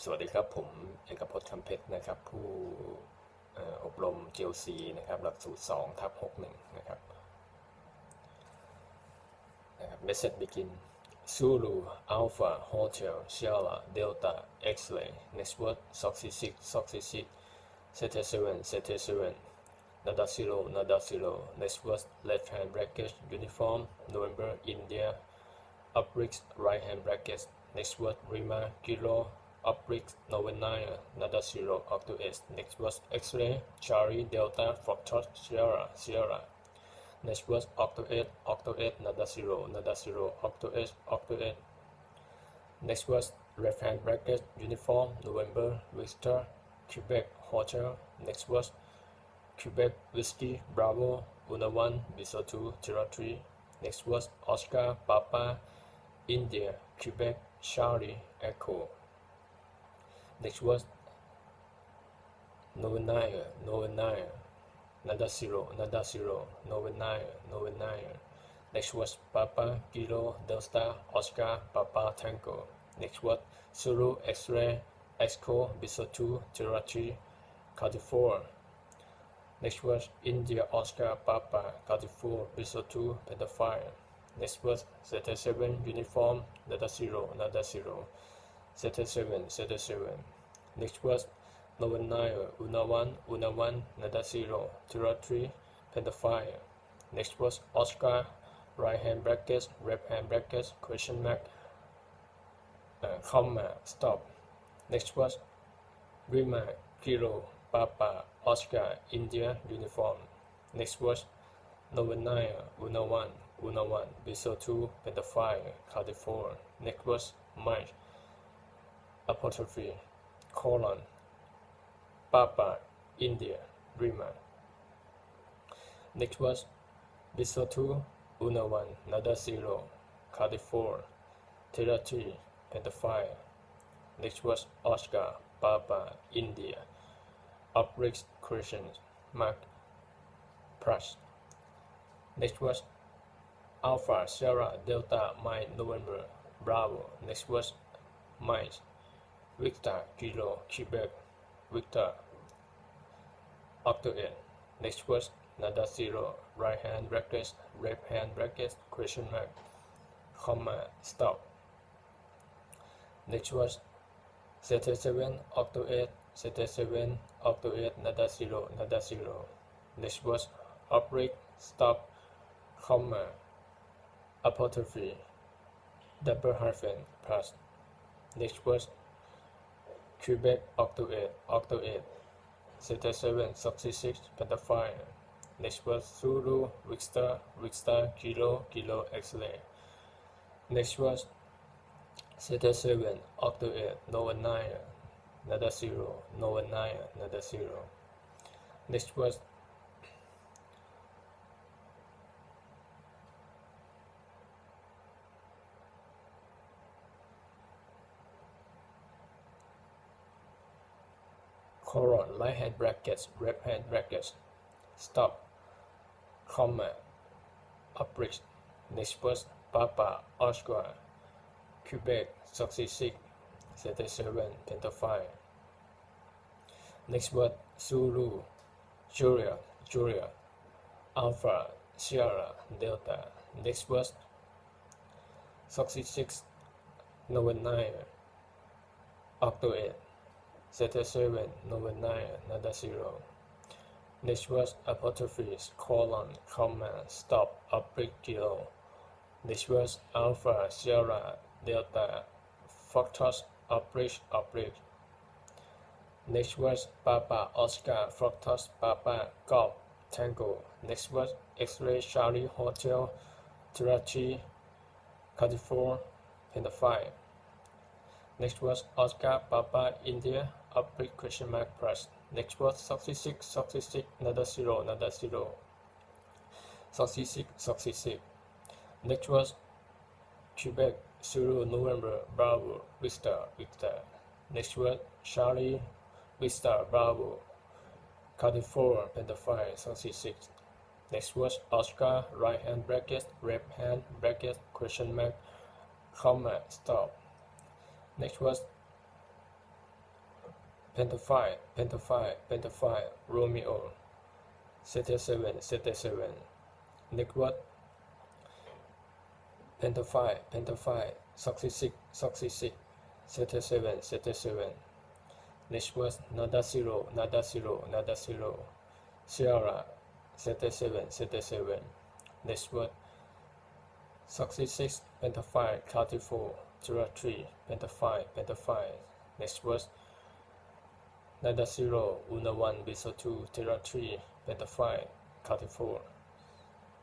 สวัสดีครับผมเอกพจน์คำเพชรนะครับผู้อบรม GOC นะครับหลักสูตร2/61นะครับ Message begin Zulu Alpha Hotel Sierra Delta X-ray Network Soxy 6 Zeta 7 Nada 0 Network left hand bracket Uniform November India Upright right hand bracket Network Rima Kilo Upright Novena Nada 0 Octo S Network X-ray Charlie Delta Foxtrot Sierra Network Octo 8 Nada 0 Octo 8 Network left hand bracket Uniform November Victor Quebec Hotel Network Quebec Whiskey Bravo Una 1 Biso 2 Territory Network Oscar Papa India Quebec Charlie Echo Network Novena Nada 0 Novena Network Papa Kilo Delta Oscar Papa Tango Network Zulu X-ray Echo Biso 2 Territory 44 Network India Oscar Papa 44 Biso 2 Pentafire Network Zeta 7 Uniform Nada 0 Zeta 7 Network Novena Una 1 Nada 0 Territory Pentafire Network Oscar right hand brackets left hand brackets question mark comma stop Network Rima Kilo Papa Oscar India Uniform Network Novena Una 1 Biso 2 Pentafire 44 Network Mike apostrophe colon Papa India Rima Network Biso 2 Una 1 Nada 0 44 Territory Pentafire Network Oscar Papa India Upright Christian Mark Plus Network Alpha Sierra Delta Mike November Bravo Network Mike Victor Kilo Quebec Victor Octo 8 Network Nada 0 right hand bracket left hand bracket question mark comma stop Network Zeta 7 Octo 8 Zeta 7 Octo 8 Nada 0 Network Upright stop comma apostrophe double hyphen plus Network Quebec Octo 8 Zeta 7 Soxy 6 Pentafire Network Zulu Victor Kilo X-ray Network Zeta 7 Octo 8 Novena Nada 0 Network colon right hand brackets left hand brackets stop comma upright Network Papa Oscar Quebec Soxy 6 Zeta 7 Pentafire Network Zulu Julia Alpha Sierra Delta Network Soxy 6 Novena Octo 8 Zeta 7 Novena Nada 0 Network apostrophe colon comma stop upright Kilo Network Alpha Sierra Delta Foxtrot upright Network Papa Oscar Foxtrot Papa Golf Tango Network X-ray Charlie Hotel Territory 44 Pentafire Network Oscar Papa India upright question mark plus Network Soxy 6 Nada 0 Soxy 6 Network Quebec Zulu November Bravo Victor Network Charlie Victor Bravo 44 Pentafire Soxy 6 Network Oscar right hand bracket left hand bracket question mark comma stop Network Penta 5, Penta 5, Penta 5, Romeo, Zeta 7, Zeta 7, next word, Penta 5, Penta 5, Soxy 6, Soxy 6, Zeta 7, Zeta 7, next word, Nada 0, Nada 0, Nada 0, Sierra, Zeta 7, Zeta 7, next word, Soxy 6, Penta 5, Carti 4, Terra 3, Penta 5, Penta 5, next word, Nada 0, Una 1, Beta 2, Terra 3, Penta 5, Carti 4,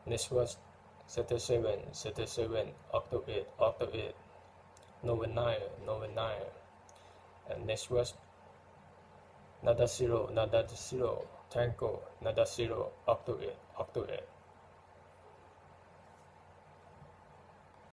next word, Zeta 7, Zeta 7, Octo 8, Octo 8, Nova 9, Nova 9, and next word, Nada 0, Nada 0, Tango, Nada 0, Octo 8, Octo 8.